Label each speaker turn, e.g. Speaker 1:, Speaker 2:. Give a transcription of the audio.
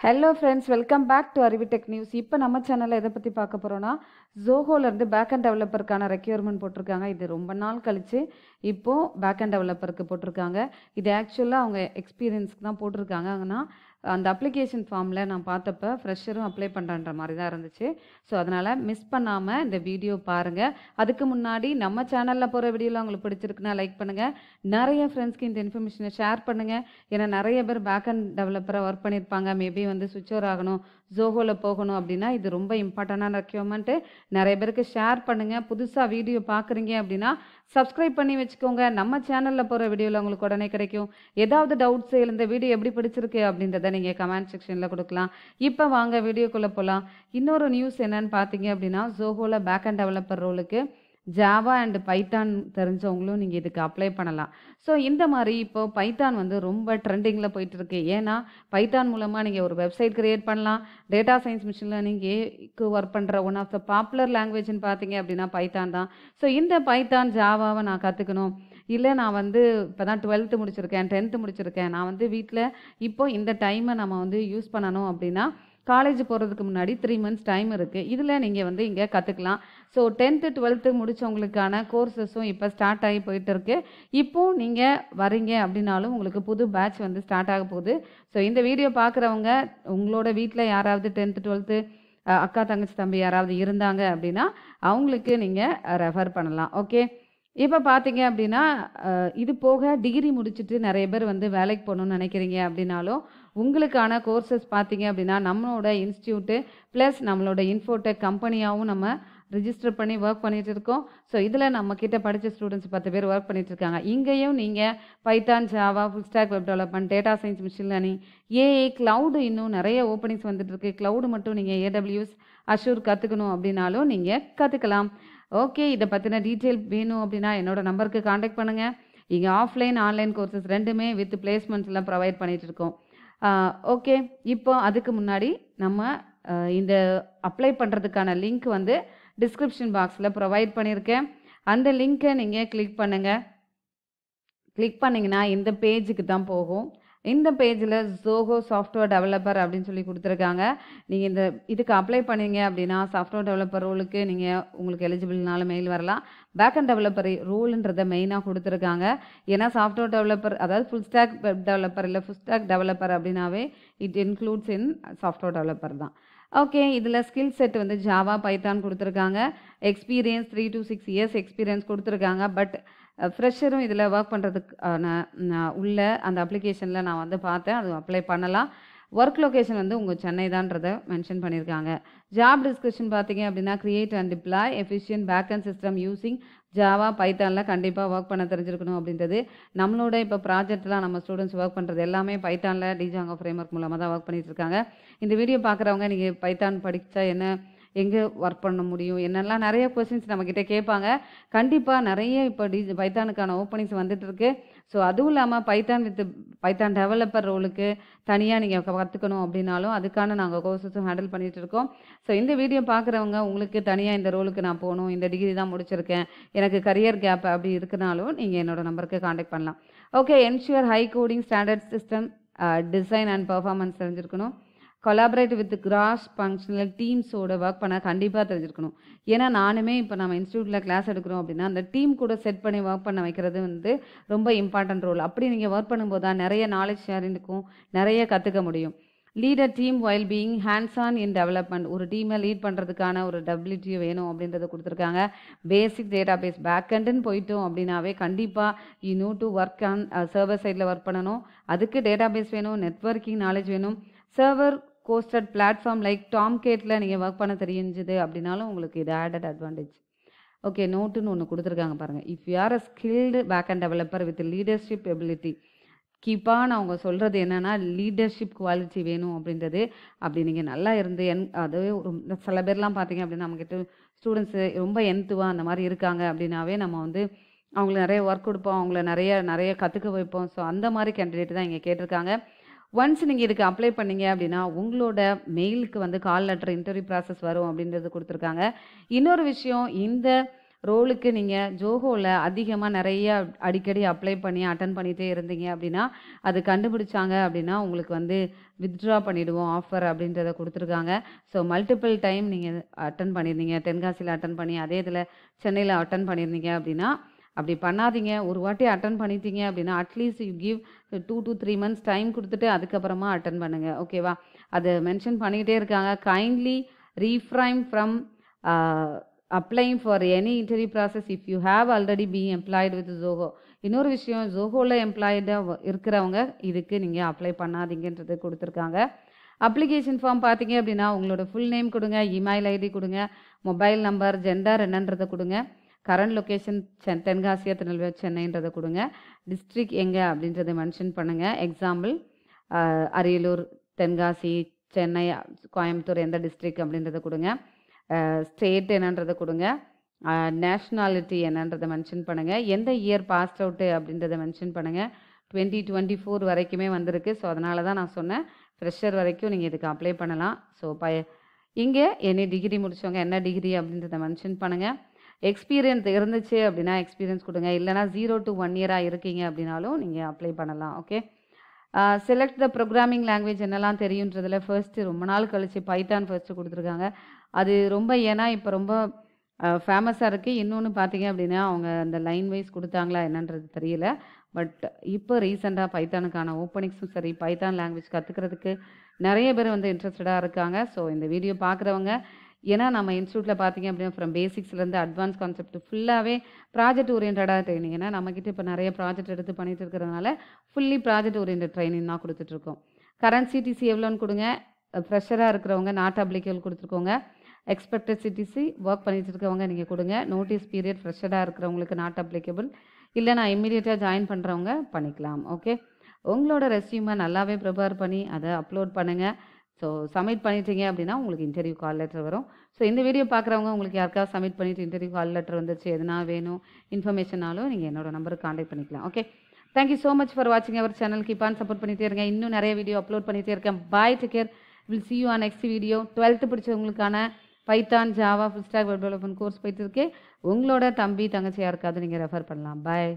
Speaker 1: Hello friends, welcome back to அறிவிடெக் news. இப்போ நம்ம சேனலில் எதை பற்றி பார்க்க போகிறோன்னா, ஜோஹோலேருந்து பேக் அண்ட் டெவலப்பருக்கான ரெக்யூர்மெண்ட் போட்டிருக்காங்க. இது ரொம்ப நாள் கழித்து இப்போது பேக் அண்ட் டெவலப்பருக்கு போட்டிருக்காங்க. இது ஆக்சுவலாக அவங்க எக்ஸ்பீரியன்ஸ்க்கு தான் போட்டிருக்காங்க. ஆனால் அந்த அப்ளிகேஷன் ஃபார்மில் நான் பார்த்தப்ப ஃப்ரெஷரும் அப்ளை பண்ணுறன்ற மாதிரி தான் இருந்துச்சு. ஸோ அதனால் மிஸ் பண்ணாமல் இந்த வீடியோ பாருங்கள். அதுக்கு முன்னாடி நம்ம சேனலில் போகிற வீடியோவில் உங்களுக்கு பிடிச்சிருக்குன்னா லைக் பண்ணுங்கள். நிறைய ஃப்ரெண்ட்ஸ்க்கு இந்த இன்ஃபர்மேஷனை ஷேர் பண்ணுங்கள். ஏன்னா நிறைய பேர் பேக் அண்ட் டெவலப்பராக ஒர்க் பண்ணியிருப்பாங்க. மேபி வந்து சுவிட்ச் ஓவர் ஆகணும், ஜோஹோவில் போகணும் அப்படின்னா இது ரொம்ப இம்பார்ட்டண்டான ரெக்யூர்மெண்ட்டு. நிறைய பேருக்கு ஷேர் பண்ணுங்கள். புதுசாக வீடியோ பார்க்குறீங்க அப்படின்னா சப்ஸ்கிரைப் பண்ணி வச்சுக்கோங்க. நம்ம சேனலில் போகிற வீடியோவில் உங்களுக்கு உடனே கிடைக்கும். ஏதாவது டவுட்ஸ், இந்த வீடியோ எப்படி பிடிச்சிருக்கு அப்படின்றத நீங்கள் கமெண்ட் செக்ஷனில் கொடுக்கலாம். இப்போ வாங்க வீடியோக்குள்ளே போகலாம். இன்னொரு நியூஸ் என்னன்னு பார்த்தீங்க அப்படின்னா, ஜோஹோவில் பேக் அண்ட் டெவலப்பர் ரோலுக்கு ஜாவா அண்ட் பைத்தான் தெரிஞ்சவங்களும் நீங்கள் இதுக்கு அப்ளை பண்ணலாம். ஸோ இந்த மாதிரி இப்போ பைத்தான் வந்து ரொம்ப ட்ரெண்டிங்கில் போயிட்டுருக்கு. ஏன்னா பைத்தான் மூலமாக நீங்கள் ஒரு வெப்சைட் க்ரியேட் பண்ணலாம். டேட்டா சயின்ஸ், மிஷின் லேர்னிங், ஏக்கு ஒர்க் பண்ணுற ஒன் ஆஃப் த பாப்புலர் லாங்குவேஜ்னு பார்த்தீங்க அப்படின்னா பைத்தான் தான். ஸோ இந்த பைத்தான் ஜாவாவை நான் கற்றுக்கணும், இல்லை நான் வந்து இப்போ தான் 12th முடிச்சிருக்கேன், 10th முடிச்சிருக்கேன், நான் வந்து வீட்டில் இப்போ இந்த டைமை நம்ம வந்து யூஸ் பண்ணணும் அப்படின்னா காலேஜ் போகிறதுக்கு முன்னாடி 3 months டைம் இருக்குது. இதில் நீங்கள் வந்து இங்கே கற்றுக்கலாம். ஸோ 10th 12th முடித்தவங்களுக்கான கோர்சஸும் இப்போ ஸ்டார்ட் ஆகி போயிட்டுருக்கு. இப்போது நீங்கள் வரீங்க அப்படின்னாலும் உங்களுக்கு புது பேட்ச் வந்து ஸ்டார்ட் ஆக போகுது. ஸோ இந்த வீடியோ பார்க்குறவங்க உங்களோட வீட்டில் யாராவது 10th 12th அக்கா தங்கச்சி தம்பி யாராவது இருந்தாங்க அப்படின்னா அவங்களுக்கு நீங்கள் ரெஃபர் பண்ணலாம். ஓகே, இப்போ பார்த்தீங்க அப்படின்னா இது போக டிகிரி முடிச்சுட்டு நிறைய பேர் வந்து வேலைக்கு போகணுன்னு நினைக்கிறீங்க அப்படின்னாலும் உங்களுக்கான கோர்சஸ் பார்த்தீங்க அப்படின்னா நம்மளோட இன்ஸ்டியூட்டு ப்ளஸ் நம்மளோட இன்ஃபோடெக் கம்பெனியாகவும் நம்ம ரிஜிஸ்டர் பண்ணி ஒர்க் பண்ணிகிட்டு இருக்கோம். ஸோ இதில் நம்மக்கிட்ட படித்த ஸ்டூடெண்ட்ஸ் 10 பேர் ஒர்க் பண்ணிகிட்டு இருக்காங்க. இங்கேயும் நீங்கள் Python, Java, full stack web development, data science, machine learning, AI, cloud, இன்னும் நிறைய ஓப்பனிங்ஸ் வந்துட்டுருக்கு. க்ளவுடு மட்டும் நீங்கள் AWS, அஷூர் கற்றுக்கணும் அப்படின்னாலும் நீங்கள் கற்றுக்கலாம். ஓகே, இதை பற்றின டீட்டெயில் வேணும் அப்படின்னா என்னோட நம்பருக்கு காண்டாக்ட் பண்ணுங்கள். இங்கே ஆஃப்லைன் ஆன்லைன் கோர்சஸ் ரெண்டுமே வித் பிளேஸ்மெண்ட்ஸ்லாம் ப்ரொவைட் பண்ணிகிட்டு இருக்கோம். ஓகே, இப்போ அதுக்கு முன்னாடி நம்ம இந்த அப்ளை பண்ணுறதுக்கான லிங்க் வந்து டிஸ்கிரிப்ஷன் பாக்ஸில் ப்ரொவைட் பண்ணியிருக்கேன். அந்த லிங்க்கை நீங்கள் கிளிக் பண்ணுங்கள். கிளிக் பண்ணிங்கன்னா இந்த பேஜுக்கு தான் போகும். இந்த பேஜில் ஜோஹோ சாஃப்ட்வேர் டெவலப்பர் அப்படின்னு சொல்லி கொடுத்துருக்காங்க. நீங்கள் இதுக்கு அப்ளை பண்ணீங்க அப்படின்னா சாஃப்ட்வேர் டெவலப்பர் ரோலுக்கு நீங்கள் உங்களுக்கு எலிஜிபிள்னாலும் மெயில் வரலாம். பேக் அண்ட் டெவலப்பர் ரோலுன்றதை மெயினாக கொடுத்துருக்காங்க. ஏன்னா சாஃப்ட்வேர் டெவலப்பர், அதாவது ஃபுல் ஸ்டாக் வெப் டெவலப்பர் இல்லை ஃபுல் ஸ்டாக் டெவலப்பர் அப்படின்னாவே it includes in software developer தான். ஓகே, இதில் ஸ்கில் செட் வந்து ஜாவா, பைத்தான் கொடுத்துருக்காங்க. எக்ஸ்பீரியன்ஸ் 3 to 6 years எக்ஸ்பீரியன்ஸ் கொடுத்துருக்காங்க. பட் ஃப்ரெஷரும் இதில் ஒர்க் பண்ணுறதுக்கு உள்ள அந்த அப்ளிகேஷனில் நான் வந்து பார்த்தேன், அது அப்ளை பண்ணலாம். ஒர்க் லொக்கேஷன் வந்து உங்கள் சென்னை தான்றதை மென்ஷன் பண்ணியிருக்காங்க. ஜாப் டிஸ்கிரிப்ஷன் பார்த்தீங்க அப்படின்னா create and deploy efficient backend system using Java, பைத்தானில் கண்டிப்பாக ஒர்க் பண்ண தெரிஞ்சிருக்கணும் அப்படின்றது. நம்மளோட இப்போ ப்ராஜெக்ட்லாம் நம்ம ஸ்டூடெண்ட்ஸ் ஒர்க் பண்ணுறது எல்லாமே பைத்தானில் டிஜாங்கோ ஃப்ரேம்வொர்க் மூலமாக தான் ஒர்க் பண்ணிகிட்டு இருக்காங்க. இந்த வீடியோ பார்க்குறவங்க நீங்கள் பைத்தான் படித்தா என்ன, எங்கே ஒர்க் பண்ண முடியும், என்னெல்லாம் நிறைய கொஸ்டின்ஸ் நம்மக்கிட்ட கேட்பாங்க. கண்டிப்பாக நிறைய இப்போ பைத்தானுக்கான ஓப்பனிங்ஸ் வந்துட்டு இருக்கு. ஸோ அதுவும் இல்லாமல் பைத்தான் டெவலப்பர் ரோலுக்கு தனியாக நீங்கள் கற்றுக்கணும் அப்படின்னாலும் அதுக்கான நாங்கள் கோர்சஸும் ஹேண்டில் பண்ணிகிட்டு இருக்கோம். ஸோ இந்த வீடியோ பார்க்குறவங்க உங்களுக்கு தனியாக இந்த ரோலுக்கு நான் போகணும், இந்த டிகிரி தான் முடிச்சிருக்கேன், எனக்கு கரியர் கேப் அப்படி இருக்குனாலும் நீங்கள் என்னோட நம்பருக்கு காண்டாக்ட் பண்ணலாம். Okay, ensure high coding standard system design and performance தெரிஞ்சிருக்கணும். கொலாபரேட் வித் கிராஸ் ஃபங்க்ஷனல் டீம்ஸோட ஒர்க் பண்ண கண்டிப்பாக தெரிஞ்சிருக்கணும். ஏன்னா நானுமே இப்போ நம்ம இன்ஸ்டியூட்டில் கிளாஸ் எடுக்கிறோம் அப்படின்னா அந்த டீம் கூட செட் பண்ணி ஒர்க் பண்ண வைக்கிறது வந்து ரொம்ப இம்பார்ட்டன்ட் ரோல். அப்படி நீங்கள் ஒர்க் பண்ணும்போது தான் நிறைய நாலேஜ் ஷேரிங்க்கும் நிறைய கற்றுக்க முடியும். Lead a team while being hands on in development, ஒரு டீமை லீட் பண்ணுறதுக்கான ஒரு டெபிலிட்டி வேணும் அப்படின்றத கொடுத்துருக்காங்க. பேசிக் டேட்டா பேஸ் பேக்கெண்டுன்னு போயிட்டோம் அப்படின்னாவே கண்டிப்பாக you know to work on server சைடில் ஒர்க் பண்ணணும். அதுக்கு டேட்டா பேஸ் வேணும், நெட்வொர்க்கிங் நாலேஜ் வேணும். சர்வர் கோஸ்டட் பிளாட்ஃபார்ம் லைக் டாம்கேட்டில் நீங்கள் ஒர்க் பண்ண தெரிஞ்சுது அப்படின்னாலும் உங்களுக்கு இது ஆடட் அட்வான்டேஜ். ஓகே, நோட்டுன்னு ஒன்று கொடுத்துருக்காங்க பாருங்கள். If you are a skilled backend developer with leadership ability, கீப்பாக நான் அவங்க சொல்கிறது என்னென்னா லீடர்ஷிப் குவாலிட்டி வேணும் அப்படின்றது. அப்படி நீங்கள் நல்லா இருந்து அதுவே ஒரு சில பேர்லாம் பார்த்தீங்க அப்படின்னா நம்மக்கிட்ட ஸ்டூடெண்ட்ஸு ரொம்ப என்த்துவாக அந்த மாதிரி இருக்காங்க அப்படின்னாவே நம்ம வந்து அவங்களுக்கு நிறைய ஒர்க் கொடுப்போம், அவங்கள நிறைய கற்றுக்க வைப்போம். ஸோ அந்த மாதிரி கேண்டிடேட் தான் இங்கே கேட்டிருக்காங்க. ஒன்ஸ் நீங்கள் இதுக்கு அப்ளை பண்ணீங்க அப்படின்னா உங்களோட மெயிலுக்கு வந்து கால் லெட்டர் இன்டர்வியூ ப்ராசஸ் வரும் அப்படின்றது கொடுத்துருக்காங்க. இன்னொரு விஷயம், இந்த ரோலுக்கு நீங்கள் ஜோஹோவில் அதிகமாக நிறைய அடிக்கடி அப்ளை பண்ணி அட்டன் பண்ணிகிட்டே இருந்தீங்க அப்படின்னா அது கண்டுபிடிச்சாங்க அப்படின்னா உங்களுக்கு வந்து வித்ட்ரா பண்ணிவிடுவோம் ஆஃபர் அப்படின்றத கொடுத்துருக்காங்க. ஸோ மல்டிபிள் டைம் நீங்கள் அட்டன் பண்ணியிருந்தீங்க, தென்காசியில் அட்டன் பண்ணி அதே இதில் சென்னையில் அட்டன் பண்ணியிருந்தீங்க அப்படின்னா அப்படி பண்ணாதீங்க. ஒரு வாட்டி அட்டன் பண்ணிட்டீங்க அப்படின்னா at least you give 2 to 3 months time கொடுத்துட்டு அதுக்கப்புறமா அட்டன் பண்ணுங்கள். ஓகேவா? அதை மென்ஷன் பண்ணிக்கிட்டே இருக்காங்க. Kindly refrain from applying for any interview process if you have already been employed with Zoho. இன்னொரு விஷயம், ஜோஹோவில் எம்ப்ளாய்டாக இருக்கிறவங்க இதுக்கு நீங்கள் அப்ளை பண்ணாதீங்கன்றது கொடுத்துருக்காங்க. அப்ளிகேஷன் ஃபார்ம் பார்த்தீங்க அப்படின்னா உங்களோட ஃபுல் நேம் கொடுங்க, இமெயில் ஐடி கொடுங்க, மொபைல் நம்பர், ஜெண்டர் என்னன்றதை கொடுங்க, கரண்ட் லொக்கேஷன் தென்காசியா திருநெல்வேலி சென்னைன்றதை கொடுங்க, டிஸ்ட்ரிக் எங்கே அப்படின்றத மென்ஷன் பண்ணுங்கள். எக்ஸாம்பிள் அரியலூர், தென்காசி, சென்னை, கோயம்புத்தூர் எந்த டிஸ்ட்ரிக் அப்படின்றத கொடுங்க, ஸ்டேட் என்னன்றதை கொடுங்க, நேஷ்னாலிட்டி என்னன்றதை மென்ஷன் பண்ணுங்கள், எந்த இயர் பாஸ்ட் அவுட்டு அப்படின்றத மென்ஷன் பண்ணுங்கள். 2024 வரைக்குமே வந்திருக்கு. ஸோ அதனால தான் நான் சொன்னேன் ஃப்ரெஷர் வரைக்கும் நீங்கள் இதுக்கு அப்ளை பண்ணலாம். ஸோ இங்கே என்ன டிகிரி முடித்தவங்க என்ன டிகிரி அப்படின்றத மென்ஷன் பண்ணுங்கள். எக்ஸ்பீரியன்ஸ் இருந்துச்சு அப்படின்னா எக்ஸ்பீரியன்ஸ் கொடுங்க, இல்லைனா 0 to 1 year இருக்கீங்க அப்படின்னாலும் நீங்கள் அப்ளை பண்ணலாம். Okay, select the programming language என்னெல்லாம் தெரியுன்றதில் ஃபர்ஸ்ட்டு ரொம்ப நாள் கழிச்சு பைத்தான் ஃபர்ஸ்ட்டு கொடுத்துருக்காங்க. அது ரொம்ப ஏன்னா இப்போ ரொம்ப ஃபேமஸாக இருக்குது. இன்னொன்று பார்த்தீங்க அப்படின்னா அவங்க அந்த லைன் வைஸ் கொடுத்தாங்களா என்னன்றது தெரியல. பட் இப்போ ரீசெண்டாக பைத்தானுக்கான ஓப்பனிங்ஸும் சரி, பைத்தான் லாங்குவேஜ் கற்றுக்கிறதுக்கு நிறைய பேர் வந்து இன்ட்ரெஸ்டடாக இருக்காங்க. ஸோ இந்த வீடியோ பார்க்குறவங்க, ஏன்னா நம்ம இன்ஸ்டியூட்டில் பார்த்தீங்க அப்படின்னா ஃப்ரம் பேசிக்ஸ்லேருந்து அட்வான்ஸ் கான்செப்ட் ஃபுல்லாகவே ப்ராஜெக்ட் ஓரியன்டாக ட்ரைனிங். ஏன்னா நம்மக்கிட்ட இப்போ நிறைய ப்ராஜெக்ட் எடுத்து பண்ணிட்டு இருக்கிறதுனால ஃபுல்லி ப்ராஜெக்ட் ஓரியன்ட் ட்ரைனிங் தான் கொடுத்துட்ருக்கோம். கரண்ட் சிடிசி எவ்வளோன்னு கொடுங்க, ஃப்ரெஷராக இருக்கிறவங்க நாட் அப்ளிகபிள் கொடுத்துருக்கோங்க, எக்ஸ்பெக்டட் சிடிசி ஒர்க் பண்ணிட்டு இருக்கவங்க நீங்கள் கொடுங்க, நோட்டீஸ் பீரியட் ஃப்ரெஷராக இருக்கிறவங்களுக்கு நாட் அப்ளிகபிள், இல்லை நான் இம்மீடியட்டாக ஜாயின் பண்ணுறவங்க பண்ணிக்கலாம். ஓகே, உங்களோட ரெஸ்யூமை நல்லாவே ப்ரிப்பேர் பண்ணி அதை அப்லோட் பண்ணுங்கள். ஸோ சப்மிட் பண்ணிட்டீங்க அப்படின்னா உங்களுக்கு இன்டர்வியூ கால் லெட்டர் வரும். ஸோ இந்த வீடியோ பார்க்குறவங்க உங்களுக்கு யாருக்காவது சப்மிட் பண்ணிவிட்டு இன்டர்வியூ கால் லெட்டர் வந்துச்சு, எதுனா வேணும் இன்ஃபர்மேஷனாலும் நீங்கள் என்னோட நம்பருக்கு காண்டாக்ட் பண்ணிக்கலாம். Okay, thank you so much for வாட்சிங் our channel. Keep on support பண்ணிகிட்டே இருங்க. இன்னும் நிறைய வீடியோ அப்லோட் பண்ணிகிட்டே இருக்கேன். Bye, take care, will see you on next video. 12th படித்தவங்களுக்கான Python, Java, full stack web development course போயிட்டு இருக்கு. உங்களோட தம்பி தங்கச்சி யாருக்காவது நீங்கள் ரெஃபர் பண்ணலாம். பாய்.